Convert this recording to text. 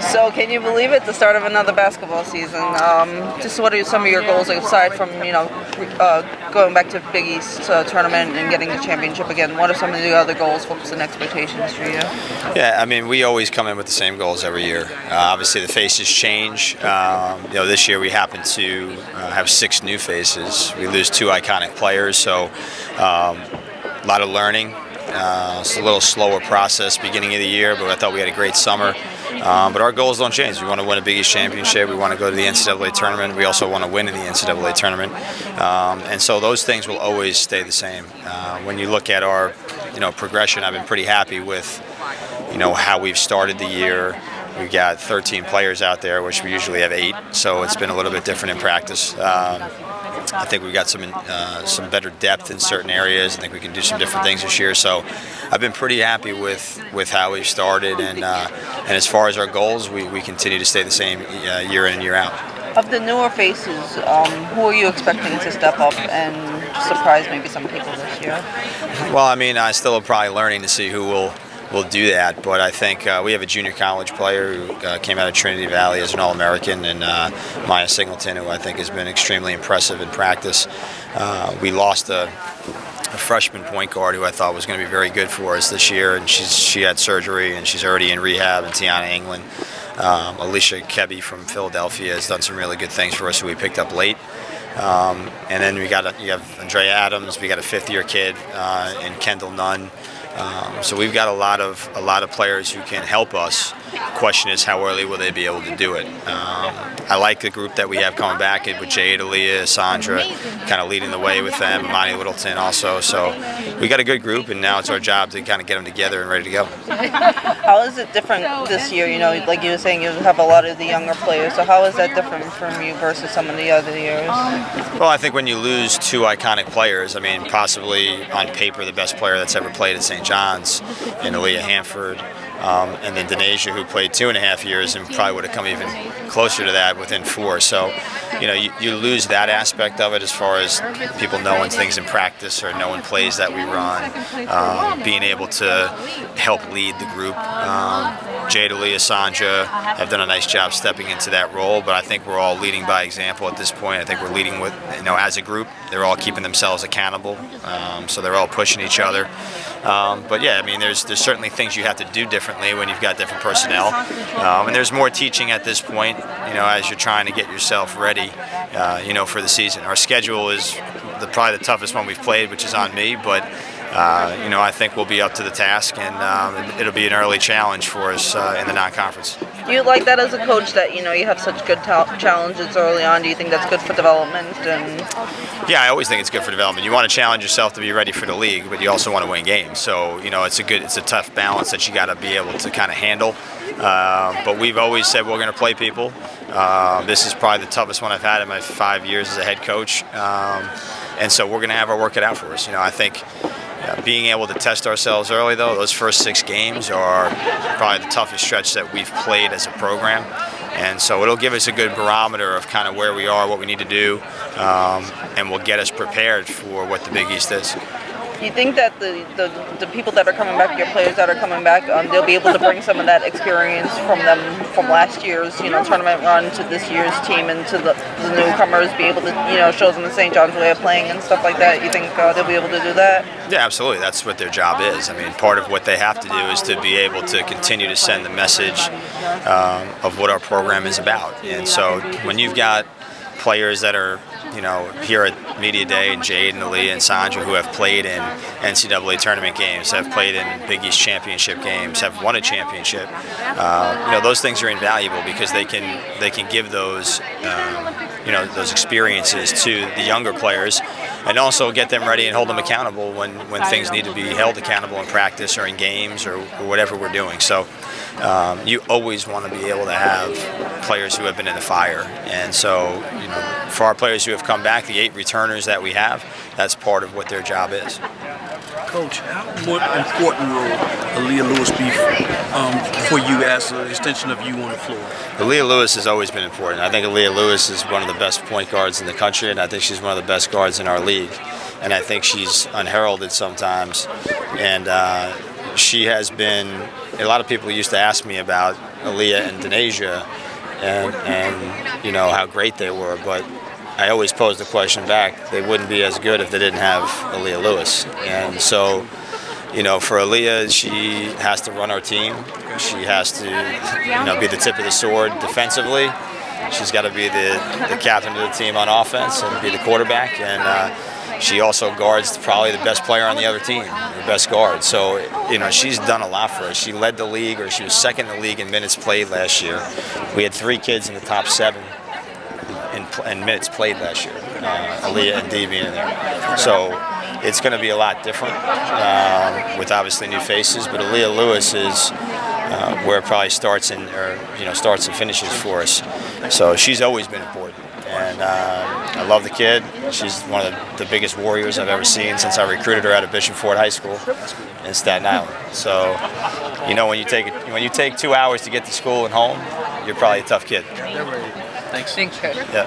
So can you believe it? The start of another basketball season. Just what are some of your goals aside from going back to Big East tournament and getting the championship again? What are some of the other goals, hopes, and expectations for you? Yeah, I mean, we always come in with the same goals every year. Obviously, the faces change. This year we happen to have 6 new faces. We lose 2 iconic players, so a lot of learning. It's a little slower process beginning of the year, but I thought we had a great summer. But our goals don't change. We want to win a Big East championship. We want to go to the NCAA tournament. We also want to win in the NCAA tournament. And so those things will always stay the same. When you look at our progression, I've been pretty happy with how we've started the year. We've got 13 players out there, which we usually have 8, so it's been a little bit different in practice. I think we've got some better depth in certain areas. I think we can do some different things this year. So I've been pretty happy with how we've started, and as far as our goals, we continue to stay the same year in and year out. Of the newer faces, who are you expecting to step up and surprise maybe some people this year? Well, I mean, I still am probably learning to see who will do that, but I think we have a junior college player who came out of Trinity Valley as an All-American, and Maya Singleton, who I think has been extremely impressive in practice. We lost a freshman point guard who I thought was going to be very good for us this year, and she had surgery and she's already in rehab, and Tiana England. Alicia Kebby from Philadelphia has done some really good things for us who we picked up late. And then you have Andrea Adams, we got a 5th-year kid, and Kendall Nunn. So we've got a lot of players who can help us. The question is, how early will they be able to do it? I like the group that we have coming back with Jade, Aaliyah, Sandra, kind of leading the way with them, Monty Littleton also. So we got a good group, and now it's our job to kind of get them together and ready to go. How is it different this year? Like you were saying, you have a lot of the younger players. So how is that different from you versus some of the other years? Well, I think when you lose 2 iconic players, I mean, possibly on paper the best player that's ever played at St. John's, and Aaliyah Hanford, and then Denasia, who played 2.5 years and probably would have come even closer to that within 4. So, you lose that aspect of it as far as people knowing things in practice or knowing plays that we run, being able to help lead the group. Jade, Aaliyah, Sandra have done a nice job stepping into that role, but I think we're all leading by example at this point. I think we're leading with, as a group, they're all keeping themselves accountable, so they're all pushing each other. But yeah, I mean, there's certainly things you have to do differently when you've got different personnel, and there's more teaching at this point, as you're trying to get yourself ready, for the season. Our schedule is probably the toughest one we've played, which is on me, but I think we'll be up to the task, and it'll be an early challenge for us in the non-conference. Do you like that as a coach, that you have such good challenges early on? Do you think that's good for development? Yeah, I always think it's good for development. You want to challenge yourself to be ready for the league, but you also want to win games. So it's a tough balance that you got to be able to kind of handle. But we've always said we're going to play people. This is probably the toughest one I've had in my 5 years as a head coach, and so we're going to have our work cut out for us. I think being able to test ourselves early, though, those first 6 games are probably the toughest stretch that we've played as a program. And so it'll give us a good barometer of kind of where we are, what we need to do, and will get us prepared for what the Big East is. Do you think that the people that are coming back, your players that are coming back, they'll be able to bring some of that experience from last year's tournament run to this year's team, and to the newcomers be able to show them the St. John's way of playing and stuff like that? You think they'll be able to do that? Yeah, absolutely. That's what their job is. I mean, part of what they have to do is to be able to continue to send the message of what our program is about. And so when you've got players that are here at Media Day, and Jade and Aaliyah and Sandra, who have played in NCAA tournament games, have played in Big East championship games, have won a championship, those things are invaluable because they can give those those experiences to the younger players, and also get them ready and hold them accountable when things need to be held accountable in practice or in games or whatever we're doing. So you always want to be able to have players who have been in the fire, and so for our players who have come back, the 8 returners that we have, that's part of what their job is. Coach, what important role Aaliyah Lewis be for you as an extension of you on the floor? Aaliyah Lewis has always been important. I think Aaliyah Lewis is one of the best point guards in the country, and I think she's one of the best guards in our league. And I think she's unheralded sometimes, and she has been. A lot of people used to ask me about Aaliyah and Denasia, and you know how great they were, but I always posed the question back: they wouldn't be as good if they didn't have Aaliyah Lewis. And so, you know, for Aaliyah, she has to run our team. She has to, you know, be the tip of the sword defensively. She's got to be the captain of the team on offense and be the quarterback. And she also guards probably the best player on the other team, the best guard. So, you know, she's done a lot for us. She led the league, or she was second in the league in minutes played last year. We had 3 kids in the top 7 in minutes played last year, Aaliyah and Dee being in there. So it's going to be a lot different with obviously new faces, but Aaliyah Lewis is where it probably starts and finishes for us. So she's always been important, and I love the kid. She's one of the biggest warriors I've ever seen since I recruited her out of Bishop Ford High School in Staten Island. So, you know, when you take 2 hours to get to school and home, you're probably a tough kid. Thanks. Thanks, Coach. Yeah.